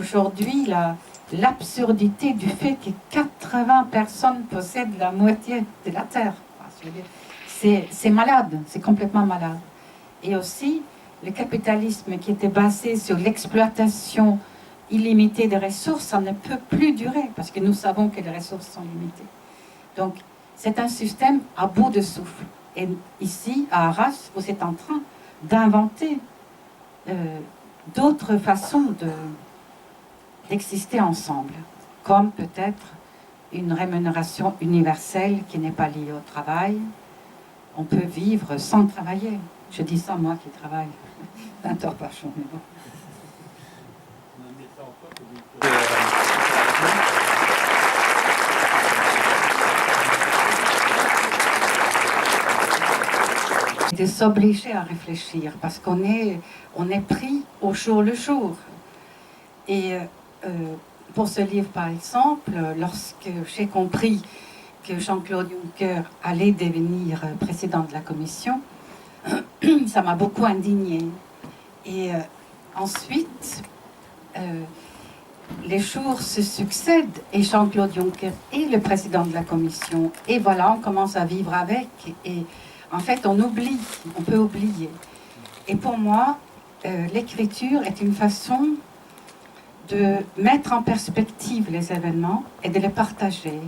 aujourd'hui l'absurdité du fait que 80 personnes possèdent la moitié de la Terre. C'est malade, c'est complètement malade. Et aussi, le capitalisme qui était basé sur l'exploitation illimitée des ressources, ça ne peut plus durer, parce que nous savons que les ressources sont limitées. Donc, c'est un système à bout de souffle. Et ici, à Arras, vous êtes en train d'inventer d'autres façons d'exister ensemble, comme peut-être une rémunération universelle qui n'est pas liée au travail. On peut vivre sans travailler. Je dis ça, moi qui travaille 20 heures par jour. Mais bon. De s'obliger à réfléchir parce qu'on est pris au jour le jour. Et pour ce livre, par exemple, lorsque j'ai compris que Jean-Claude Juncker allait devenir président de la Commission, ça m'a beaucoup indignée. Et ensuite, les jours se succèdent et Jean-Claude Juncker est le président de la Commission. Et voilà, on commence à vivre avec. Et en fait, on peut oublier. Et pour moi, l'écriture est une façon de mettre en perspective les événements et de les partager.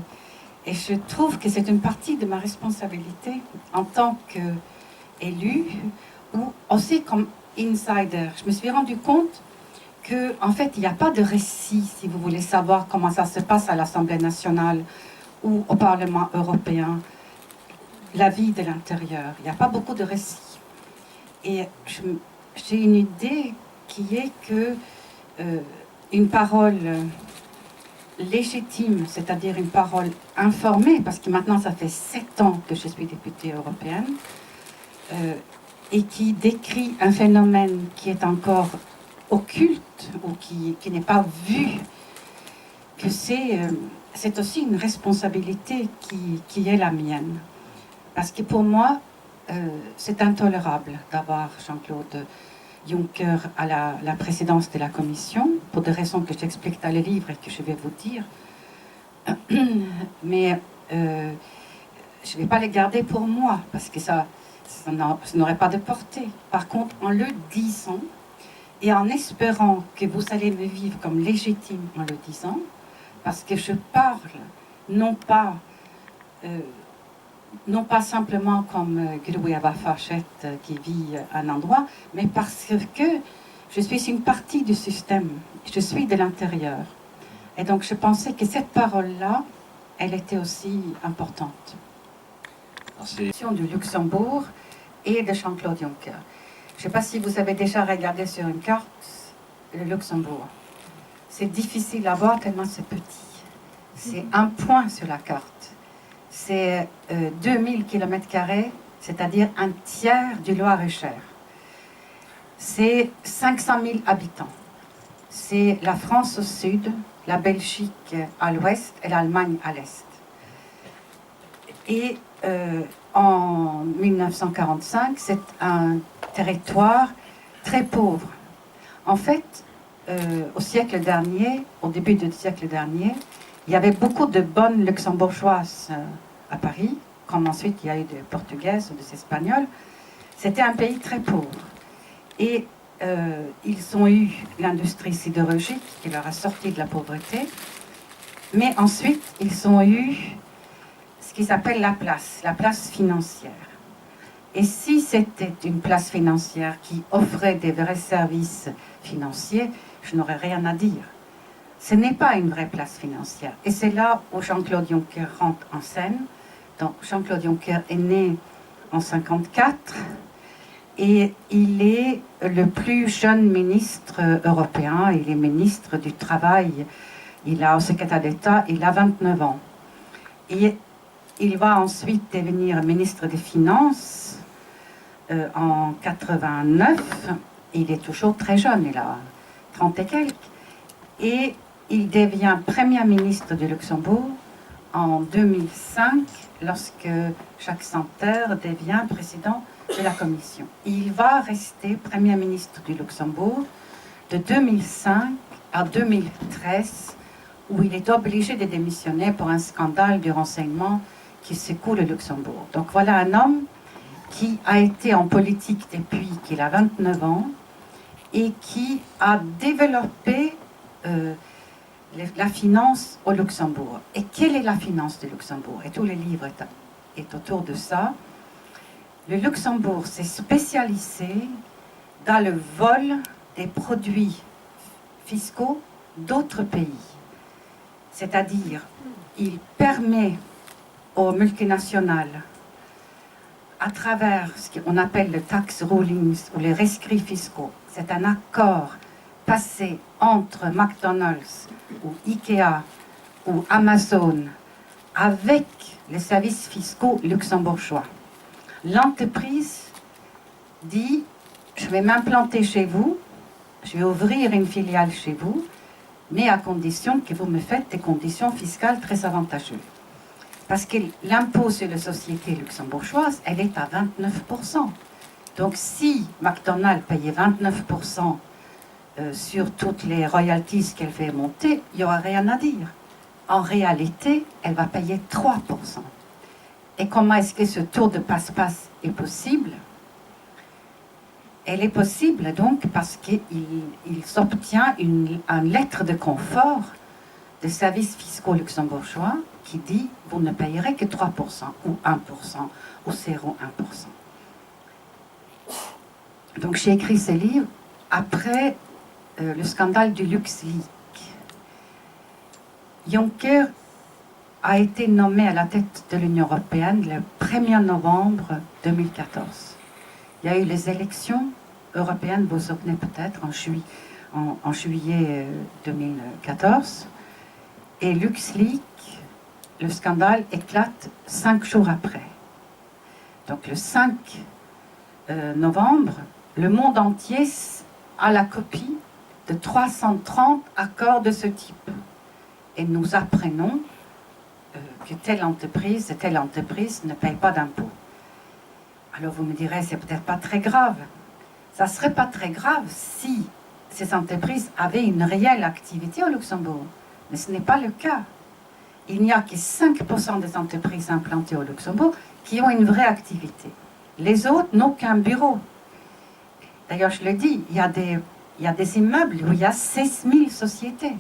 Et je trouve que c'est une partie de ma responsabilité en tant qu'élue ou aussi comme insider. Je me suis rendu compte qu'en fait, il n'y a pas de récit, si vous voulez savoir comment ça se passe à l'Assemblée nationale ou au Parlement européen. La vie de l'intérieur. Il n'y a pas beaucoup de récits. Et j'ai une idée qui est que une parole légitime, c'est-à-dire une parole informée, parce que maintenant ça fait 7 ans que je suis députée européenne, et qui décrit un phénomène qui est encore occulte ou qui n'est pas vu, que c'est aussi une responsabilité qui est la mienne. Parce que pour moi, c'est intolérable d'avoir Jean-Claude Juncker à la présidence de la Commission, pour des raisons que j'explique dans le livre et que je vais vous dire. Mais je ne vais pas les garder pour moi, parce que ça n'aurait pas de portée. Par contre, en le disant, et en espérant que vous allez me vivre comme légitime en le disant, parce que je parle non pas simplement comme Grueva Fachette qui vit à un endroit, mais parce que je suis une partie du système, je suis de l'intérieur. Et donc je pensais que cette parole-là, elle était aussi importante. C'est du Luxembourg et de Jean-Claude Juncker. Je ne sais pas si vous avez déjà regardé sur une carte le Luxembourg. C'est difficile à voir tellement c'est petit. C'est un point sur la carte. C'est 2000 km², c'est-à-dire un tiers du Loir-et-Cher. C'est 500 000 habitants. C'est la France au sud, la Belgique à l'ouest et l'Allemagne à l'est. Et en 1945, c'est un territoire très pauvre. En fait, au début du siècle dernier, il y avait beaucoup de bonnes luxembourgeoises à Paris, comme ensuite il y a eu des Portugaises ou des Espagnols. C'était un pays très pauvre. Et ils ont eu l'industrie sidérurgique qui leur a sorti de la pauvreté. Mais ensuite, ils ont eu ce qu'ils appellent la place financière. Et si c'était une place financière qui offrait des vrais services financiers, je n'aurais rien à dire. Ce n'est pas une vraie place financière. Et c'est là où Jean-Claude Juncker rentre en scène. Donc Jean-Claude Juncker est né en 1954 et il est le plus jeune ministre européen. Il est ministre du Travail. Il a au secrétaire d'État, il a 29 ans. Et il va ensuite devenir ministre des Finances en 89. Il est toujours très jeune, il a 30 et quelques. Et il devient Premier ministre du Luxembourg en 2005, lorsque Jacques Santer devient président de la Commission. Il va rester Premier ministre du Luxembourg de 2005 à 2013, où il est obligé de démissionner pour un scandale du renseignement qui secoue le Luxembourg. Donc voilà un homme qui a été en politique depuis qu'il a 29 ans et qui a développé la finance au Luxembourg. Et quelle est la finance du Luxembourg? Et tous les livres est autour de ça. Le Luxembourg s'est spécialisé dans le vol des produits fiscaux d'autres pays. C'est-à-dire, il permet aux multinationales, à travers ce qu'on appelle le tax rulings ou les rescrits fiscaux, c'est un accord passé entre McDonald's ou Ikea ou Amazon avec les services fiscaux luxembourgeois. L'entreprise dit, je vais m'implanter chez vous, je vais ouvrir une filiale chez vous, mais à condition que vous me faites des conditions fiscales très avantageuses. Parce que l'impôt sur les sociétés luxembourgeoises, elle est à 29%. Donc si McDonald's payait 29% sur toutes les royalties qu'elle fait monter, il n'y aura rien à dire. En réalité, elle va payer 3%. Et comment est-ce que ce tour de passe-passe est possible? Elle est possible donc parce qu'il s'obtient une lettre de confort des services fiscaux luxembourgeois qui dit vous ne payerez que 3% ou 1% ou 0,1%. Donc j'ai écrit ce livre après le scandale du LuxLeaks. Juncker a été nommé à la tête de l'Union européenne le 1er novembre 2014. Il y a eu les élections européennes, vous vous souvenez peut-être, en juillet 2014. Et LuxLeaks, le scandale éclate 5 jours après. Donc le 5 novembre, le monde entier a la copie de 330 accords de ce type. Et nous apprenons que telle entreprise ne paye pas d'impôts. Alors vous me direz, c'est peut-être pas très grave. Ça ne serait pas très grave si ces entreprises avaient une réelle activité au Luxembourg. Mais ce n'est pas le cas. Il n'y a que 5% des entreprises implantées au Luxembourg qui ont une vraie activité. Les autres n'ont qu'un bureau. D'ailleurs, je le dis, il y a des immeubles où il y a 16 000 sociétés.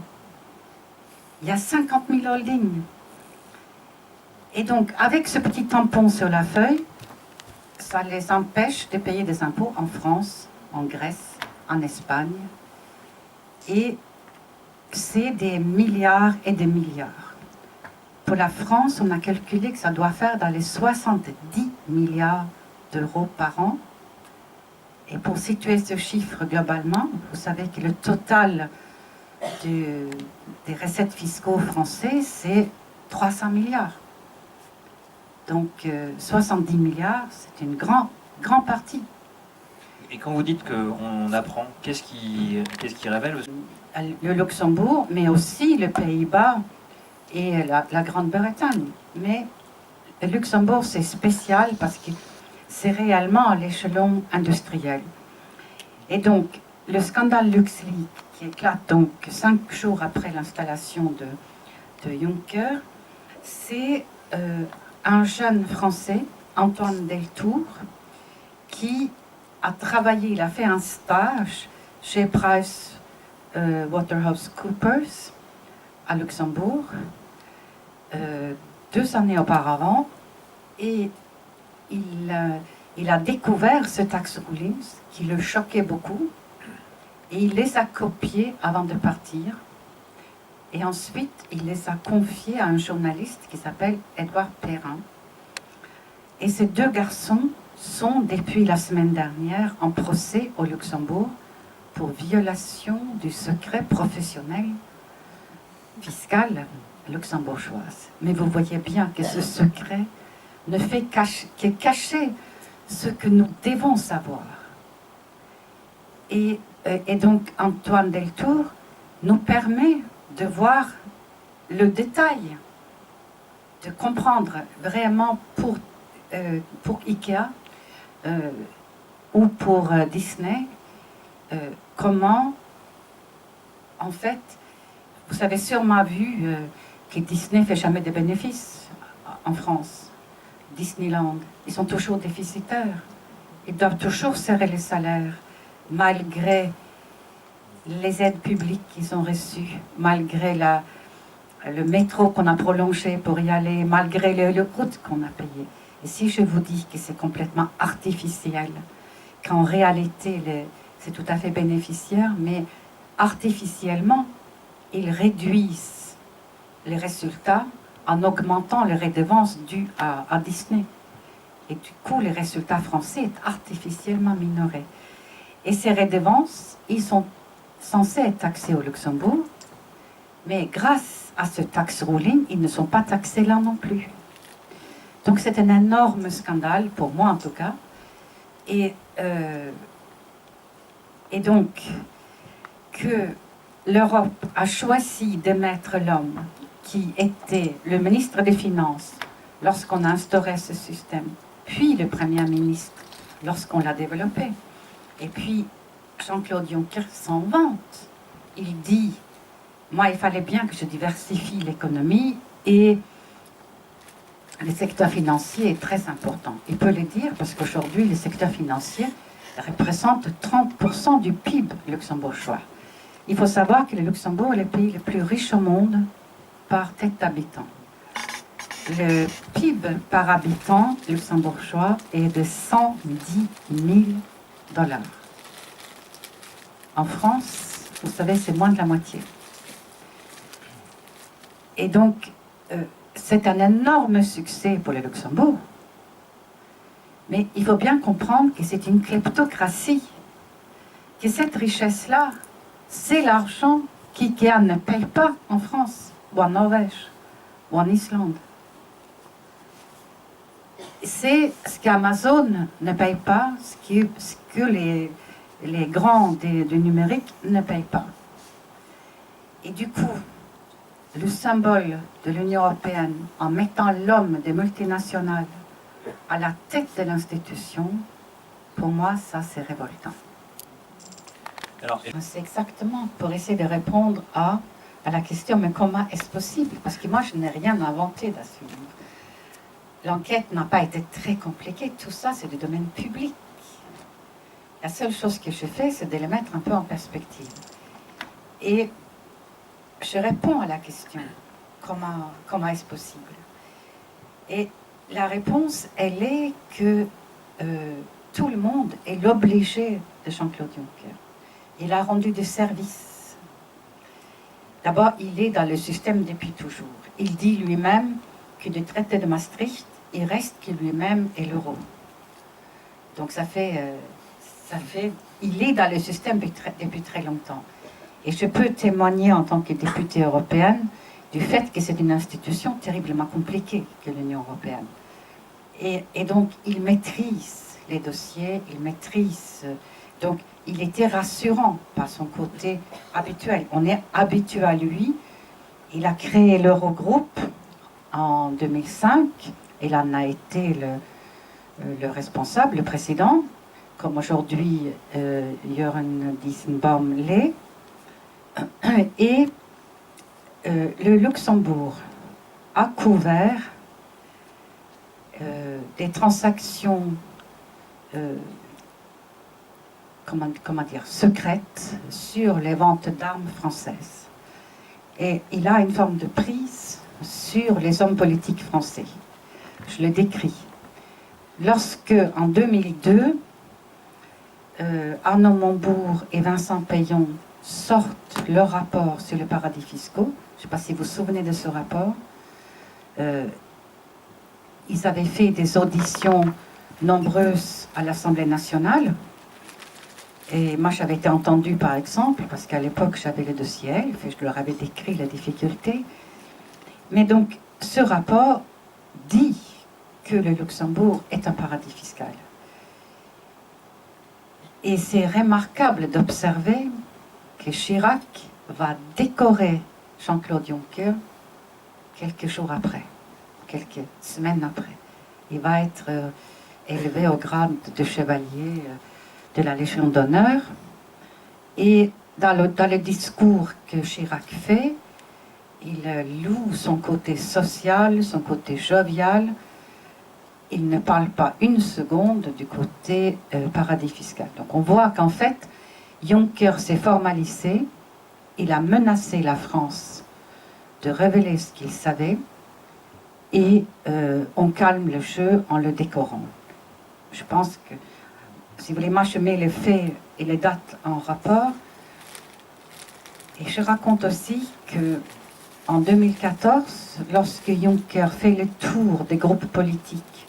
Il y a 50 000 holdings. Et donc, avec ce petit tampon sur la feuille, ça les empêche de payer des impôts en France, en Grèce, en Espagne. Et c'est des milliards et des milliards. Pour la France, on a calculé que ça doit faire dans les 70 milliards d'euros par an. Et pour situer ce chiffre globalement, vous savez que le total des recettes fiscaux français, c'est 300 milliards. Donc 70 milliards, c'est une grande partie. Et quand vous dites qu'on apprend, qu'est-ce qui révèle? Le Luxembourg, mais aussi les Pays-Bas et la Grande-Bretagne. Mais le Luxembourg, c'est spécial parce que c'est réellement à l'échelon industriel. Et donc, le scandale LuxLeaks, qui éclate donc 5 jours après l'installation de Juncker, c'est un jeune Français, Antoine Deltour, qui a travaillé, il a fait un stage chez PricewaterhouseCoopers à Luxembourg 2 années auparavant, et il a découvert ce tax rulings qui le choquait beaucoup, et il les a copiés avant de partir. Et ensuite, il les a confiés à un journaliste qui s'appelle Edouard Perrin. Et ces 2 garçons sont, depuis la semaine dernière, en procès au Luxembourg pour violation du secret professionnel fiscal luxembourgeoise. Mais vous voyez bien que ce secret ne fait que cacher ce que nous devons savoir. Et donc, Antoine Deltour nous permet de voir le détail, de comprendre vraiment pour Ikea ou pour Disney comment en fait, vous avez sûrement vu que Disney ne fait jamais de bénéfices en France. Disneyland, ils sont toujours déficitaires. Ils doivent toujours serrer les salaires, malgré les aides publiques qu'ils ont reçues, malgré le métro qu'on a prolongé pour y aller, malgré les routes qu'on a payées. Et si je vous dis que c'est complètement artificiel, qu'en réalité c'est tout à fait bénéficiaire, mais artificiellement, ils réduisent les résultats en augmentant les redevances dues à Disney. Et du coup, les résultats français sont artificiellement minorés. Et ces redevances, ils sont censés être taxés au Luxembourg, mais grâce à ce tax ruling, ils ne sont pas taxés là non plus. Donc c'est un énorme scandale, pour moi en tout cas. Et donc, que l'Europe a choisi de mettre l'homme qui était le ministre des Finances lorsqu'on a instauré ce système, puis le Premier ministre lorsqu'on l'a développé, et puis Jean-Claude Juncker s'en vante. Il dit, moi il fallait bien que je diversifie l'économie et le secteur financier est très important. Il peut le dire parce qu'aujourd'hui le secteur financier représente 30% du PIB luxembourgeois. Il faut savoir que le Luxembourg est le pays le plus riche au monde par tête d'habitant. Le PIB par habitant luxembourgeois est de 110 000 $. En France, vous savez, c'est moins de la moitié. Et donc, c'est un énorme succès pour le Luxembourg. Mais il faut bien comprendre que c'est une kleptocratie, que cette richesse-là, c'est l'argent qu'IKEA ne paye pas en France, ou en Norvège, ou en Islande. C'est ce qu'Amazon ne paye pas, ce que les grands du numérique ne payent pas. Et du coup, le symbole de l'Union européenne, en mettant l'homme des multinationales à la tête de l'institution, pour moi, ça c'est révoltant. C'est exactement pour essayer de répondre à la question, mais comment est-ce possible? Parce que moi, je n'ai rien inventé dans ce livre. L'enquête n'a pas été très compliquée, tout ça c'est du domaine public. La seule chose que je fais, c'est de les mettre un peu en perspective. Et je réponds à la question, comment est-ce possible? Et la réponse, elle est que tout le monde est l'obligé de Jean-Claude Juncker. Il a rendu des services. D'abord, il est dans le système depuis toujours. Il dit lui-même que du traité de Maastricht, il reste que lui-même et l'euro. Donc il est dans le système depuis très longtemps. Et je peux témoigner en tant que députée européenne du fait que c'est une institution terriblement compliquée que l'Union européenne. Et donc, il maîtrise les dossiers, il maîtrise... Donc, il était rassurant par son côté habituel. On est habitué à lui. Il a créé l'Eurogroupe en 2005. Il en a été le responsable, le président, comme aujourd'hui Jörn Dijsselbloem l'est. Et le Luxembourg a couvert des transactions secrètes sur les ventes d'armes françaises. Et il a une forme de prise sur les hommes politiques français. Je le décris. Lorsque, en 2002, Arnaud Montebourg et Vincent Payon sortent leur rapport sur les paradis fiscaux, je ne sais pas si vous vous souvenez de ce rapport, ils avaient fait des auditions nombreuses à l'Assemblée nationale. Et moi, j'avais été entendue, par exemple, parce qu'à l'époque, j'avais le dossier ELF et je leur avais décrit la difficulté. Mais donc, ce rapport dit que le Luxembourg est un paradis fiscal. Et c'est remarquable d'observer que Chirac va décorer Jean-Claude Juncker quelques jours après, quelques semaines après. Il va être élevé au grade de chevalier de la Légion d'honneur. Et dans le discours que Chirac fait, il loue son côté social, son côté jovial. Il ne parle pas une seconde du côté paradis fiscal. Donc on voit qu'en fait, Juncker s'est formalisé, il a menacé la France de révéler ce qu'il savait, et on calme le jeu en le décorant. Je pense que, si vous voulez, moi je mets les faits et les dates en rapport, et je raconte aussi que en 2014, lorsque Juncker fait le tour des groupes politiques,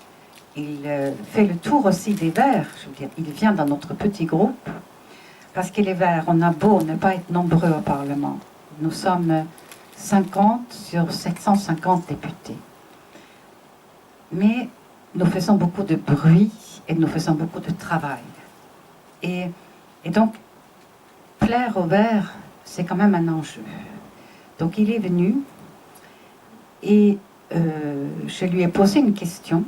il fait le tour aussi des Verts, je veux dire, il vient dans notre petit groupe, parce que les Verts, on a beau ne pas être nombreux au Parlement, nous sommes 50 sur 750 députés. Mais nous faisons beaucoup de bruit et nous faisons beaucoup de travail. Et donc, plaire aux Verts, c'est quand même un enjeu. Donc il est venu et je lui ai posé une question,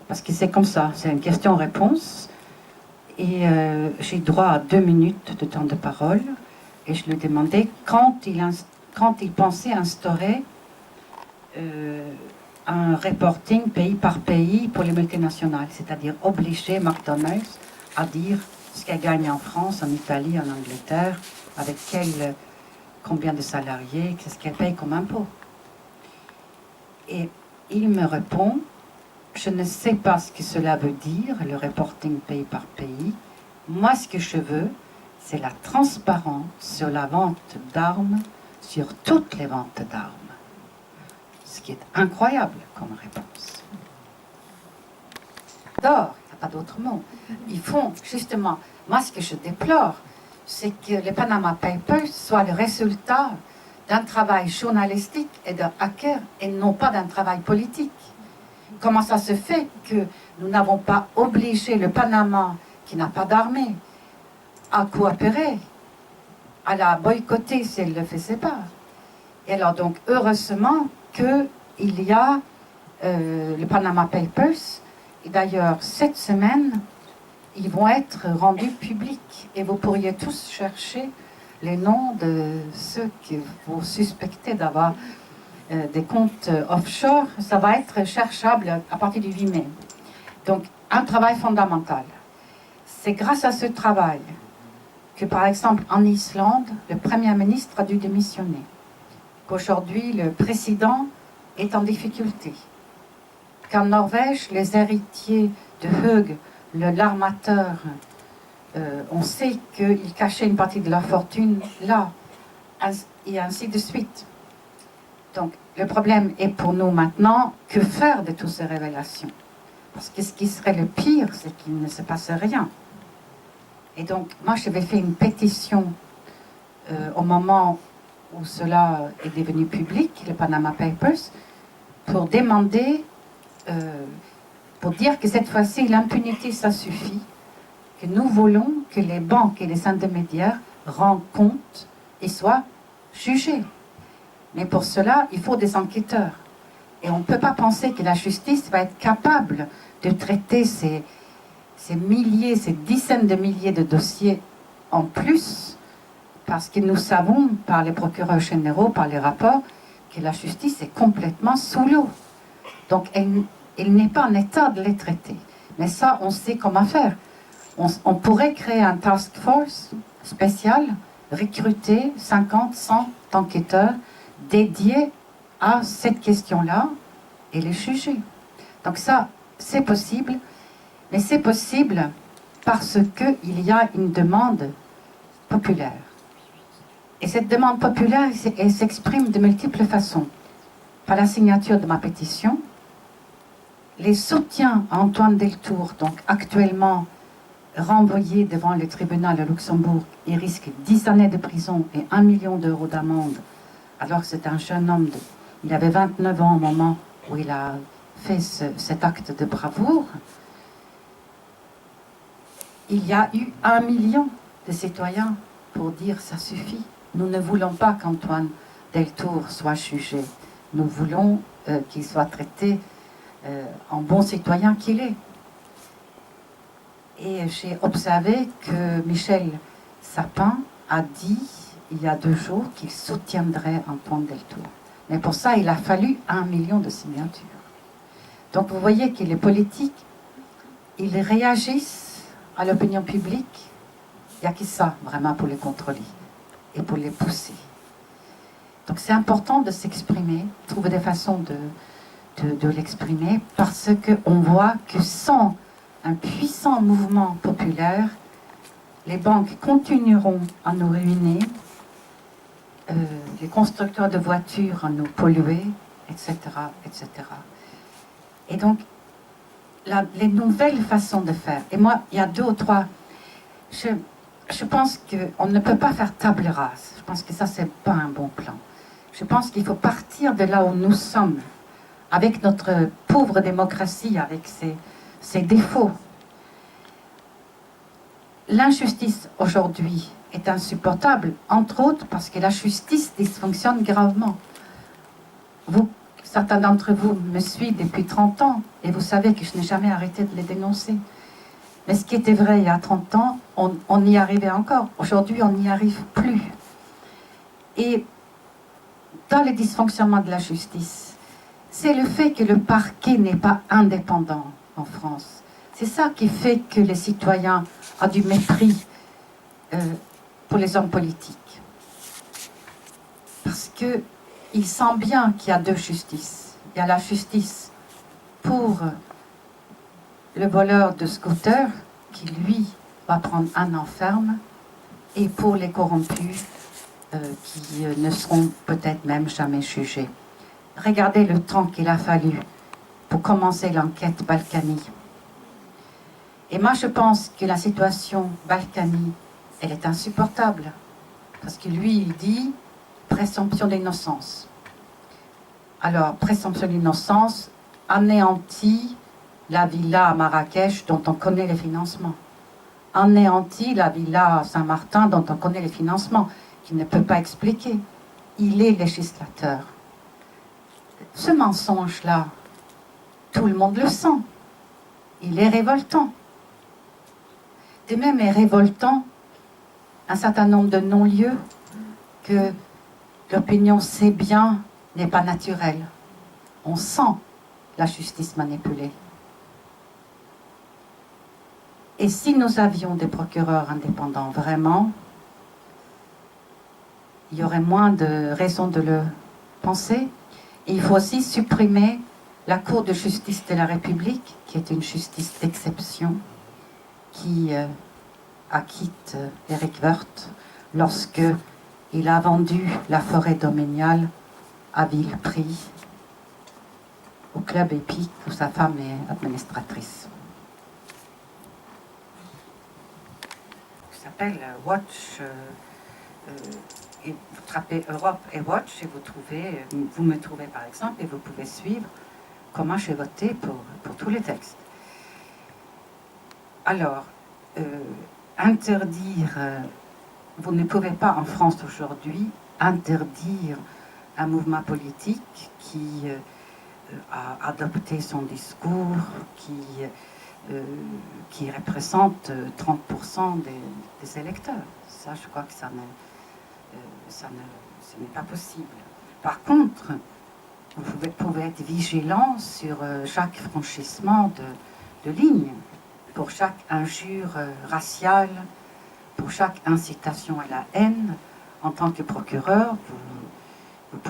parce que c'est comme ça, c'est une question-réponse, et j'ai droit à 2 minutes de temps de parole, et je lui ai demandé quand il pensait instaurer un reporting pays par pays pour les multinationales, c'est-à-dire obliger McDonald's à dire ce qu'elle gagne en France, en Italie, en Angleterre, avec combien de salariés, qu'est-ce qu'elle paye comme impôt. Et il me répond, je ne sais pas ce que cela veut dire, le reporting pays par pays. Moi, ce que je veux, c'est la transparence sur la vente d'armes, sur toutes les ventes d'armes. Ce qui est incroyable comme réponse. J'adore, il n'y a pas d'autre mot. Ils font, justement, moi, ce que je déplore, c'est que les Panama Papers soient le résultat d'un travail journalistique et d'un hacker et non pas d'un travail politique. Comment ça se fait que nous n'avons pas obligé le Panama, qui n'a pas d'armée, à coopérer, à la boycotter si elle ne le faisait pas? Et alors donc, heureusement qu'il y a le Panama Papers, et d'ailleurs, cette semaine, ils vont être rendus publics et vous pourriez tous chercher les noms de ceux que vous suspectez d'avoir des comptes offshore. Ça va être cherchable à partir du 8 mai. Donc, un travail fondamental. C'est grâce à ce travail que, par exemple, en Islande, le Premier ministre a dû démissionner. Qu'aujourd'hui, le président est en difficulté. Qu'en Norvège, les héritiers de Höegh, l'armateur, on sait qu'ils cachaient une partie de leur fortune là, et ainsi de suite. Donc, le problème est pour nous maintenant, que faire de toutes ces révélations? Parce que ce qui serait le pire, c'est qu'il ne se passe rien. Et donc, moi, j'avais fait une pétition au moment où cela est devenu public, les Panama Papers, pour demander, pour dire que cette fois-ci, l'impunité, ça suffit, que nous voulons que les banques et les intermédiaires rendent compte et soient jugés. Mais pour cela, il faut des enquêteurs. Et on ne peut pas penser que la justice va être capable de traiter ces milliers, ces dizaines de milliers de dossiers en plus, parce que nous savons, par les procureurs généraux, par les rapports, que la justice est complètement sous l'eau. Donc, elle n'est pas en état de les traiter. Mais ça, on sait comment faire. On pourrait créer un task force spécial, recruter 50, 100 enquêteurs dédiés à cette question-là et les juger. Donc ça, c'est possible, mais c'est possible parce qu'il y a une demande populaire. Et cette demande populaire, elle s'exprime de multiples façons. Par la signature de ma pétition, les soutiens à Antoine Deltour, donc actuellement renvoyé devant le tribunal à Luxembourg, il risque 10 années de prison et 1 million d'euros d'amende, alors que c'est un jeune homme, il avait 29 ans au moment où il a fait cet acte de bravoure. Il y a eu 1 million de citoyens pour dire ça suffit. Nous ne voulons pas qu'Antoine Deltour soit jugé. Nous voulons qu'il soit traité en bon citoyen qu'il est. Et j'ai observé que Michel Sapin a dit, il y a 2 jours, qu'il soutiendrait Antoine Deltour. Mais pour ça, il a fallu 1 million de signatures. Donc vous voyez que les politiques, ils réagissent à l'opinion publique. Il n'y a que ça, vraiment, pour les contrôler et pour les pousser. Donc c'est important de s'exprimer, trouver des façons de l'exprimer, parce qu'on voit que sans un puissant mouvement populaire, les banques continueront à nous ruiner, les constructeurs de voitures à nous polluer, etc., etc. Et donc, les nouvelles façons de faire, et moi, il y a 2 ou 3, je pense qu'on ne peut pas faire table rase. Je pense que ça, c'est pas un bon plan. Je pense qu'il faut partir de là où nous sommes, avec notre pauvre démocratie, avec ses défauts. L'injustice aujourd'hui est insupportable, entre autres parce que la justice dysfonctionne gravement. Certains d'entre vous me suivent depuis 30 ans et vous savez que je n'ai jamais arrêté de les dénoncer. Mais ce qui était vrai il y a 30 ans, on y arrivait encore. Aujourd'hui, on n'y arrive plus. Et dans les dysfonctionnements de la justice, c'est le fait que le parquet n'est pas indépendant en France. C'est ça qui fait que les citoyens ont du mépris pour les hommes politiques. Parce qu'ils sentent bien qu'il y a 2 justices. Il y a la justice pour le voleur de scooter, qui lui va prendre 1 an ferme, et pour les corrompus, qui ne seront peut-être même jamais jugés. Regardez le temps qu'il a fallu pour commencer l'enquête Balkany. Et moi, je pense que la situation Balkany, elle est insupportable. Parce que lui, il dit présomption d'innocence. Alors, présomption d'innocence anéantit la villa à Marrakech dont on connaît les financements. Anéantit la villa à Saint-Martin dont on connaît les financements, qu'il ne peut pas expliquer. Il est législateur. Ce mensonge-là, tout le monde le sent. Il est révoltant. De même est révoltant un certain nombre de non-lieux que l'opinion sait bien n'est pas naturelle. On sent la justice manipulée. Et si nous avions des procureurs indépendants vraiment, il y aurait moins de raisons de le penser. Et il faut aussi supprimer la Cour de justice de la République, qui est une justice d'exception, qui acquitte Éric Woerth lorsque il a vendu la forêt domaniale à vil prix au club épique où sa femme est administratrice. Ça s'appelle Watch. Et vous tapez Europe et Watch et vous me trouvez par exemple et vous pouvez suivre comment j'ai voté pour tous les textes. Alors, interdire, vous ne pouvez pas en France aujourd'hui interdire un mouvement politique qui a adopté son discours, qui représente 30% des électeurs. Ça, je crois que ce n'est pas possible. Par contre, vous pouvez être vigilant sur chaque franchissement de ligne, pour chaque injure raciale, pour chaque incitation à la haine. En tant que procureur, vous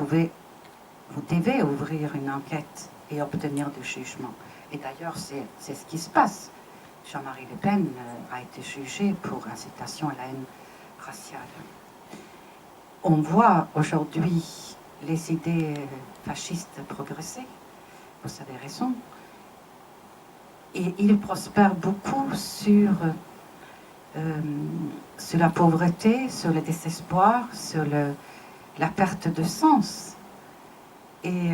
devez ouvrir une enquête et obtenir des jugements. Et d'ailleurs, c'est ce qui se passe. Jean-Marie Le Pen a été jugé pour incitation à la haine raciale. On voit aujourd'hui les idées fascistes progresser, vous avez raison, et ils prospèrent beaucoup sur la pauvreté, sur le désespoir, sur la perte de sens. Et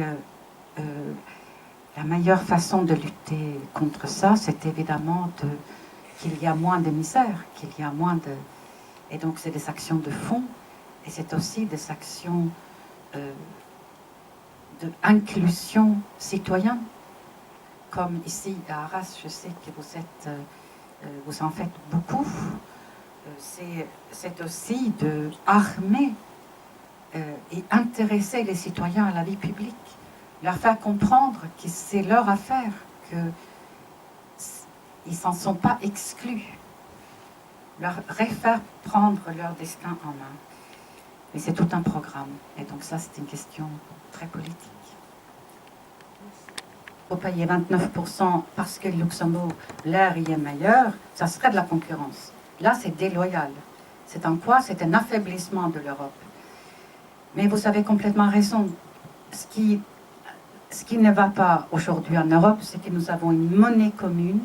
la meilleure façon de lutter contre ça, c'est évidemment qu'il y a moins de misère, qu'il y a moins de... Et donc c'est des actions de fond, et c'est aussi des actions d'inclusion citoyenne. Comme ici à Arras, je sais que vous en faites beaucoup. c'est aussi de armer et intéresser les citoyens à la vie publique, leur faire comprendre que c'est leur affaire, qu'ils ne s'en sont pas exclus, leur faire prendre leur destin en main. Mais c'est tout un programme, et donc ça c'est une question très politique. Il faut payer 29% parce que le Luxembourg, l'air y est meilleur, ça serait de la concurrence. Là c'est déloyal. C'est en quoi? C'est un affaiblissement de l'Europe. Mais vous avez complètement raison. Ce qui ne va pas aujourd'hui en Europe, c'est que nous avons une monnaie commune,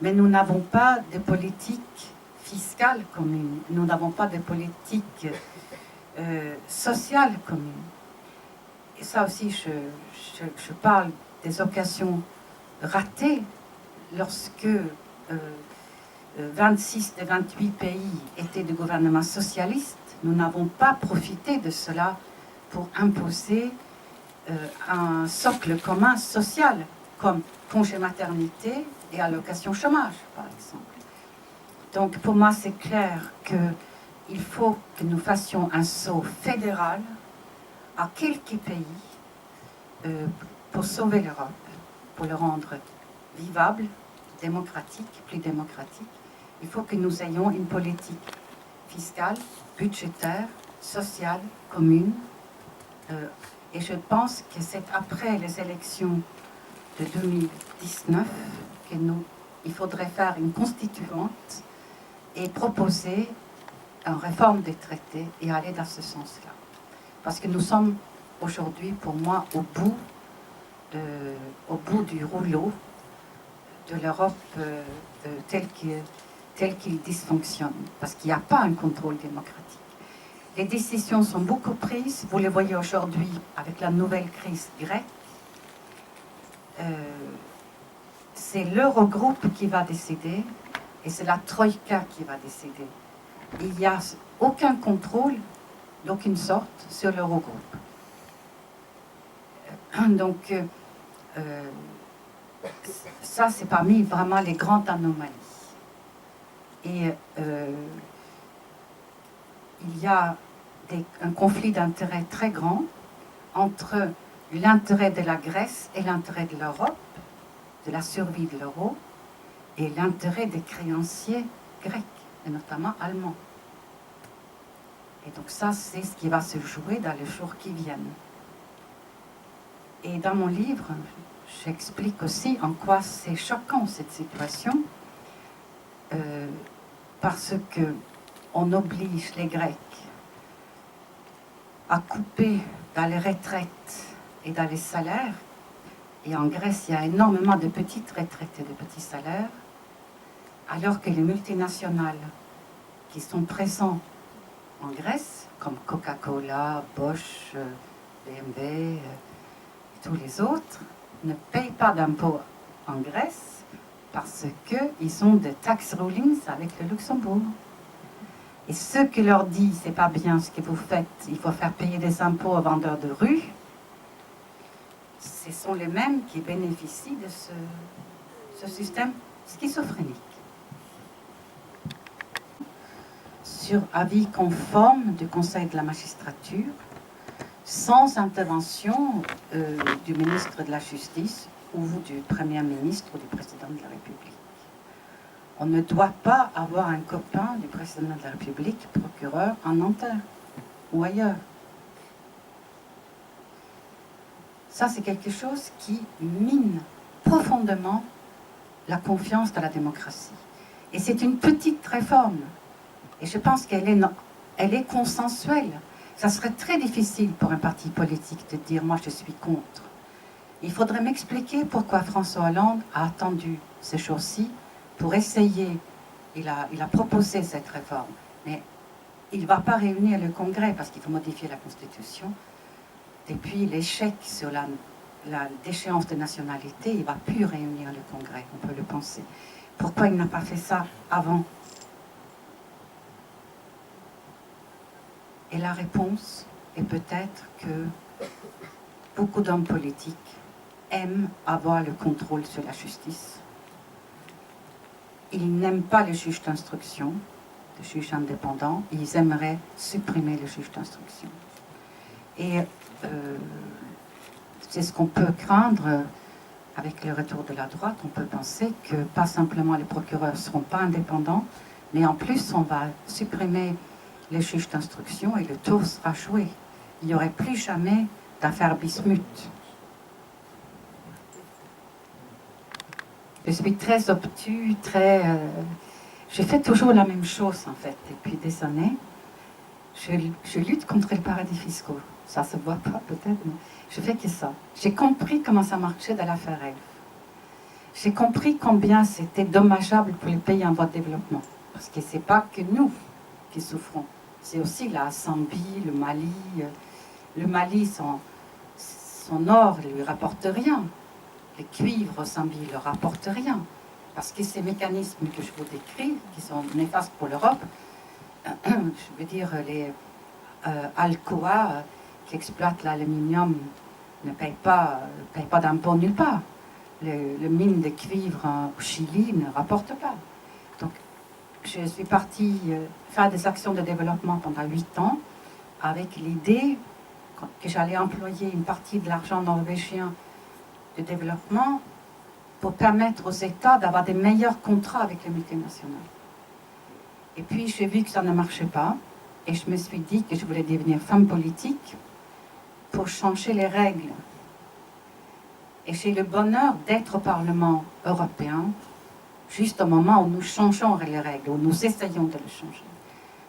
mais nous n'avons pas de politique fiscale commune. Nous n'avons pas de politique sociale commune. Et ça aussi, je parle des occasions ratées lorsque 26 des 28 pays étaient de gouvernements socialistes. Nous n'avons pas profité de cela pour imposer un socle commun social, comme congé maternité et allocation chômage, par exemple. Donc pour moi, c'est clair qu'il faut que nous fassions un saut fédéral à quelques pays pour sauver l'Europe, pour le rendre vivable, démocratique, plus démocratique. Il faut que nous ayons une politique fiscale, budgétaire, sociale, commune. Et je pense que c'est après les élections de 2019 qu'il faudrait faire une constituante et proposer une réforme des traités et aller dans ce sens-là. Parce que nous sommes aujourd'hui, pour moi, au bout du rouleau de l'Europe tel qu'il dysfonctionne, parce qu'il n'y a pas un contrôle démocratique. Les décisions sont beaucoup prises, vous les voyez aujourd'hui avec la nouvelle crise grecque. C'est l'Eurogroupe qui va décider et c'est la Troïka qui va décider. Il n'y a aucun contrôle d'aucune sorte sur l'Eurogroupe. Donc, ça, c'est parmi vraiment les grandes anomalies. Et il y a un conflit d'intérêts très grand entre l'intérêt de la Grèce et l'intérêt de l'Europe, de la survie de l'euro, et l'intérêt des créanciers grecs, et notamment allemands. Et donc ça, c'est ce qui va se jouer dans les jours qui viennent. Et dans mon livre, j'explique aussi en quoi c'est choquant cette situation, parce que on oblige les Grecs à couper dans les retraites et dans les salaires. Et en Grèce, il y a énormément de petites retraites et de petits salaires, alors que les multinationales qui sont présentes en Grèce, comme Coca-Cola, Bosch, BMW et tous les autres, ne payent pas d'impôts en Grèce parce qu'ils ont des tax rulings avec le Luxembourg. Et ceux qui leur disent c'est pas bien ce que vous faites, il faut faire payer des impôts aux vendeurs de rue, ce sont les mêmes qui bénéficient de ce système schizophrénique. Sur avis conforme du Conseil de la magistrature, sans intervention du ministre de la Justice ou du Premier ministre ou du Président de la République. On ne doit pas avoir un copain du Président de la République, procureur, en Nanterre ou ailleurs. Ça, c'est quelque chose qui mine profondément la confiance dans la démocratie. Et c'est une petite réforme. Et je pense qu'elle est consensuelle. Ça serait très difficile pour un parti politique de dire « moi, je suis contre ». Il faudrait m'expliquer pourquoi François Hollande a attendu ces jours-ci pour essayer. Il a proposé cette réforme. Mais il ne va pas réunir le Congrès parce qu'il faut modifier la Constitution. Et puis l'échec sur la déchéance de nationalité, il ne va plus réunir le Congrès, on peut le penser. Pourquoi il n'a pas fait ça avant? Et la réponse est peut-être que beaucoup d'hommes politiques aiment avoir le contrôle sur la justice. ils n'aiment pas le juge d'instruction, le juge indépendant. Ils aimeraient supprimer le juge d'instruction. Et c'est ce qu'on peut craindre avec le retour de la droite. On peut penser que pas simplement les procureurs ne seront pas indépendants, mais en plus on va supprimer les juges d'instruction et le tour sera joué. Il n'y aurait plus jamais d'affaire Bismuth. Je suis très obtus, je fais toujours la même chose en fait depuis des années. Je lutte contre les paradis fiscaux. Ça se voit pas peut-être, mais je fais que ça. J'ai compris comment ça marchait dans l'affaire Elf. J'ai compris combien c'était dommageable pour les pays en voie de développement. Parce que c'est pas que nous qui souffrons. C'est aussi la Zambie, le Mali. Le Mali, son or ne lui rapporte rien. Les cuivres au Zambie ne leur rapportent rien. Parce que ces mécanismes que je vous décris, qui sont néfastes pour l'Europe, je veux dire, les Alcoa qui exploitent l'aluminium ne payent pas d'impôts nulle part. Le mine de cuivre au Chili ne rapporte pas. Donc, je suis partie faire des actions de développement pendant 8 ans avec l'idée que j'allais employer une partie de l'argent norvégien de développement pour permettre aux États d'avoir des meilleurs contrats avec les multinationales. Et puis j'ai vu que ça ne marchait pas et je me suis dit que je voulais devenir femme politique pour changer les règles. Et j'ai le bonheur d'être au Parlement européen juste au moment où nous changeons les règles, où nous essayons de les changer.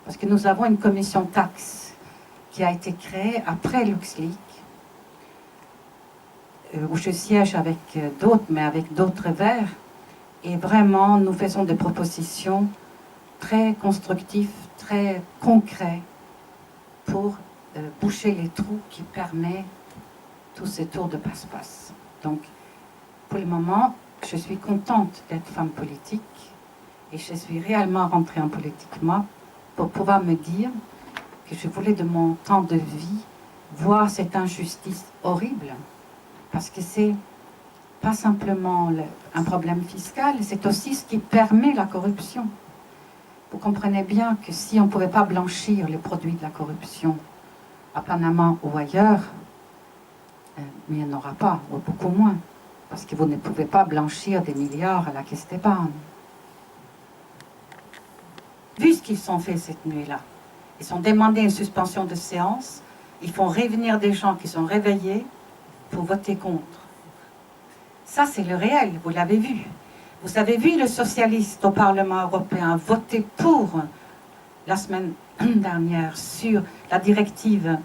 Parce que nous avons une commission taxe qui a été créée après LuxLeaks, où je siège avec d'autres, mais avec d'autres verts. Et vraiment, nous faisons des propositions très constructives, très concrètes pour boucher les trous qui permettent tous ces tours de passe-passe. Donc, pour le moment, je suis contente d'être femme politique et je suis réellement rentrée en politique, moi, pour pouvoir me dire que je voulais de mon temps de vie voir cette injustice horrible. Parce que c'est pas simplement un problème fiscal, c'est aussi ce qui permet la corruption. Vous comprenez bien que si on ne pouvait pas blanchir les produits de la corruption à Panama ou ailleurs, mais il n'y en aura pas, ou beaucoup moins. Parce que vous ne pouvez pas blanchir des milliards à la Caisse d'épargne. Vu ce qu'ils ont fait cette nuit-là, ils ont demandé une suspension de séance, ils font revenir des gens qui sont réveillés pour voter contre. Ça, c'est le réel, vous l'avez vu. Vous avez vu le socialiste au Parlement européen voter pour, la semaine dernière, sur la directive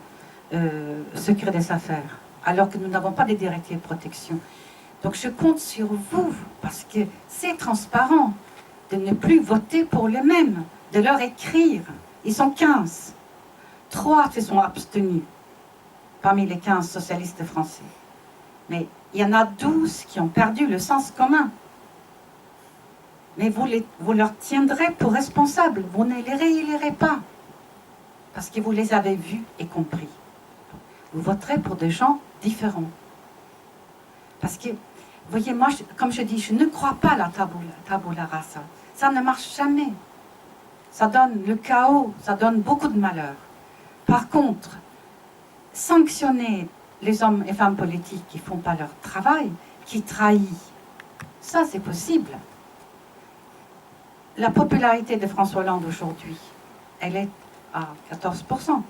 secret des affaires, alors que nous n'avons pas de directive de protection. Donc je compte sur vous, parce que c'est transparent, de ne plus voter pour les mêmes, de leur écrire. Ils sont 15. 3 se sont abstenus, parmi les 15 socialistes français. Mais il y en a 12 qui ont perdu le sens commun. Mais vous leur tiendrez pour responsables. Vous ne les réélirez pas. Parce que vous les avez vus et compris. Vous voterez pour des gens différents. Parce que, vous voyez, moi, comme je dis, je ne crois pas à la tabula rasa. Ça ne marche jamais. Ça donne le chaos, ça donne beaucoup de malheur. Par contre, sanctionner les hommes et femmes politiques qui ne font pas leur travail, qui trahissent, ça c'est possible. La popularité de François Hollande aujourd'hui, elle est à 14%.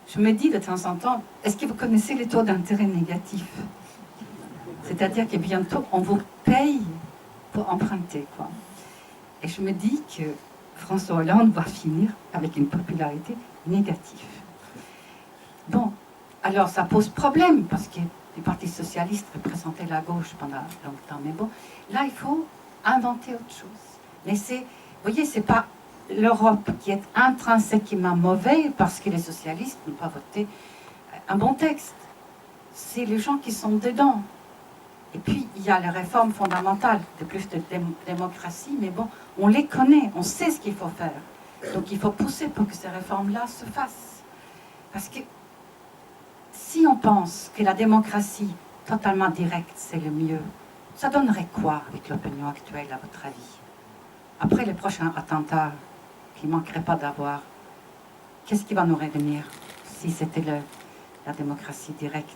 Je me dis de temps en temps, est-ce que vous connaissez les taux d'intérêt négatifs? C'est-à-dire que bientôt on vous paye pour emprunter, quoi. Et je me dis que François Hollande va finir avec une popularité négative. Bon, alors ça pose problème, parce que le Parti socialiste représentait la gauche pendant longtemps. Mais bon, là, il faut inventer autre chose. Mais c'est, vous voyez, c'est pas l'Europe qui est intrinsèquement mauvais parce que les socialistes n'ont pas voté un bon texte. C'est les gens qui sont dedans. Et puis, il y a les réformes fondamentales de plus de démocratie, mais bon, on les connaît, on sait ce qu'il faut faire. Donc, il faut pousser pour que ces réformes-là se fassent. Parce que si on pense que la démocratie totalement directe, c'est le mieux, ça donnerait quoi avec l'opinion actuelle, à votre avis? après les prochains attentats qu'il ne manquerait pas d'avoir, qu'est-ce qui va nous revenir si c'était la démocratie directe?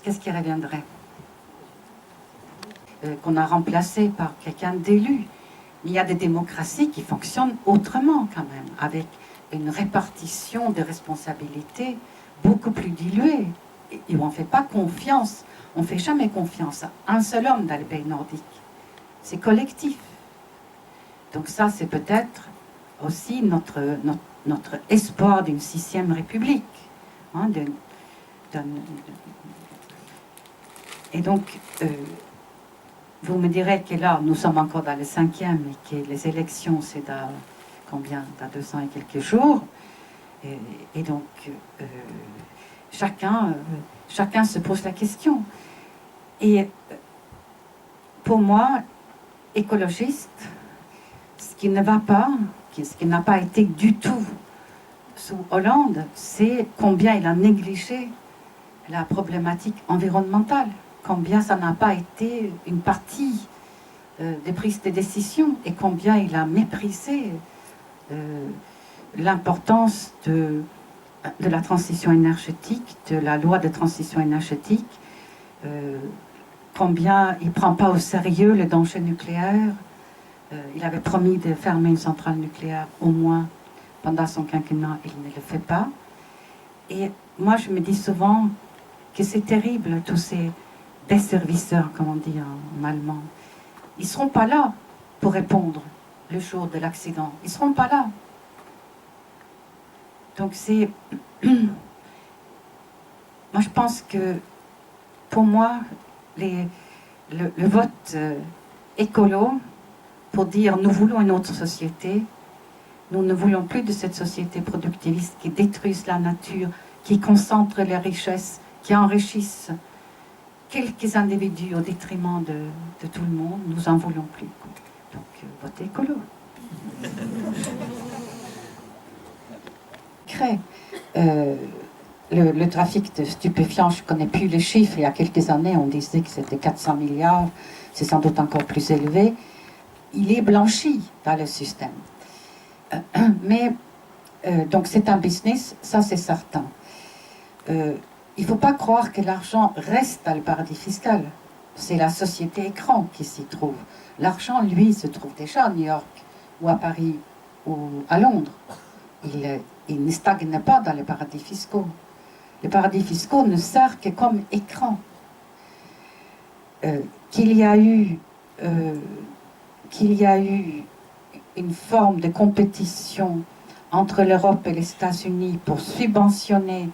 Qu'est-ce qui reviendrait? Qu'on a remplacé par quelqu'un d'élu. Il y a des démocraties qui fonctionnent autrement quand même, avec une répartition des responsabilités beaucoup plus diluée. Et on ne fait pas confiance, on ne fait jamais confiance à un seul homme dans les pays nordiques. C'est collectif. Donc ça, c'est peut-être aussi notre espoir d'une 6e République. Hein, et donc, vous me direz que là, nous sommes encore dans le 5e et que les élections, c'est dans combien? Dans 200 et quelques jours. Et donc, chacun se pose la question. Et pour moi, écologiste, ce qui ne va pas, ce qui n'a pas été du tout sous Hollande, c'est combien il a négligé la problématique environnementale, combien ça n'a pas été une partie des prises de décision et combien il a méprisé l'importance de la transition énergétique, de la loi de transition énergétique, combien il ne prend pas au sérieux les dangers nucléaires. Il avait promis de fermer une centrale nucléaire au moins pendant son quinquennat, il ne le fait pas. Et moi, je me dis souvent que c'est terrible, tous ces desservisseurs, comme on dit en allemand. Ils ne seront pas là pour répondre le jour de l'accident. Ils ne seront pas là. Donc c'est... Moi, je pense que, pour moi, le vote écolo, pour dire nous voulons une autre société, nous ne voulons plus de cette société productiviste qui détruise la nature, qui concentre les richesses, qui enrichissent quelques individus au détriment de tout le monde, nous en voulons plus. Donc, votez écolo. Le trafic de stupéfiants, je ne connais plus les chiffres, il y a quelques années on disait que c'était 400 milliards, c'est sans doute encore plus élevé. Il est blanchi dans le système. Mais, donc c'est un business, ça c'est certain. Il ne faut pas croire que l'argent reste dans le paradis fiscal. C'est la société écran qui s'y trouve. L'argent, lui, se trouve déjà à New York, ou à Paris, ou à Londres. Il ne stagne pas dans les paradis fiscaux. Les paradis fiscaux ne servent que comme écran. Qu'il y a eu une forme de compétition entre l'Europe et les États-Unis pour subventionner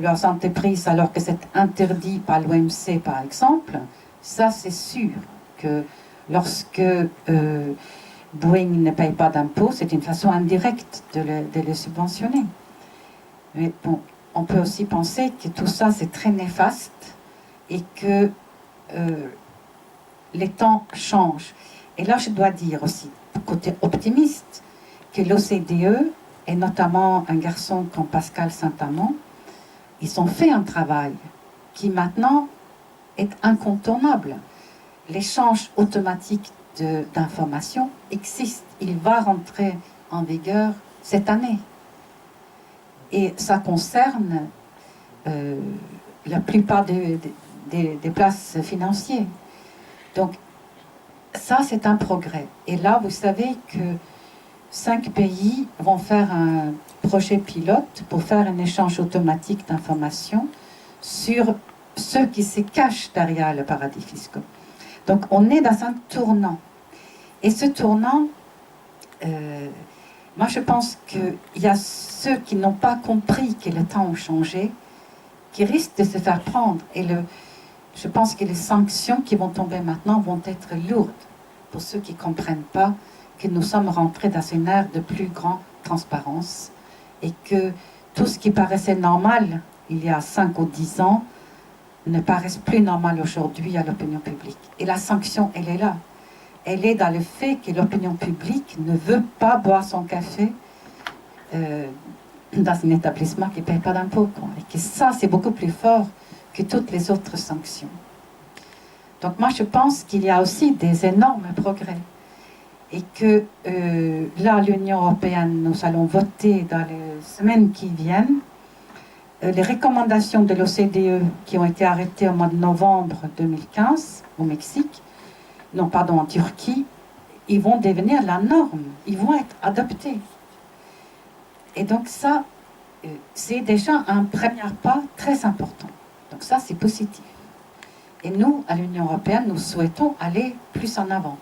leurs entreprises alors que c'est interdit par l'OMC par exemple, ça c'est sûr que lorsque Boeing ne paye pas d'impôts, c'est une façon indirecte de les subventionner. Mais bon, on peut aussi penser que tout ça c'est très néfaste et que les temps changent. Et là je dois dire aussi, côté optimiste, que l'OCDE, et notamment un garçon comme Pascal Saint-Amand, ils ont fait un travail qui maintenant est incontournable. L'échange automatique d'informations existe. Il va rentrer en vigueur cette année. Et ça concerne la plupart des places financières. Donc, ça, c'est un progrès. Et là, vous savez que 5 pays vont faire un projet pilote pour faire un échange automatique d'informations sur ceux qui se cachent derrière le paradis fiscal. Donc on est dans un tournant. Et ce tournant, moi je pense qu'il y a ceux qui n'ont pas compris que les temps ont changé, qui risquent de se faire prendre. Et je pense que les sanctions qui vont tomber maintenant vont être lourdes pour ceux qui ne comprennent pas que nous sommes rentrés dans une ère de plus grande transparence et que tout ce qui paraissait normal il y a 5 ou 10 ans ne paraisse plus normal aujourd'hui à l'opinion publique. Et la sanction, elle est là. Elle est dans le fait que l'opinion publique ne veut pas boire son café dans un établissement qui ne paye pas d'impôts. Et que ça, c'est beaucoup plus fort que toutes les autres sanctions. Donc moi, je pense qu'il y a aussi des énormes progrès. Et que là, l'Union européenne, nous allons voter dans les semaines qui viennent les recommandations de l'OCDE qui ont été arrêtées au mois de novembre 2015 au Mexique, non, pardon, en Turquie, ils vont devenir la norme, ils vont être adoptés. Et donc ça, c'est déjà un premier pas très important. Donc ça, c'est positif. Et nous, à l'Union européenne, nous souhaitons aller plus en avant.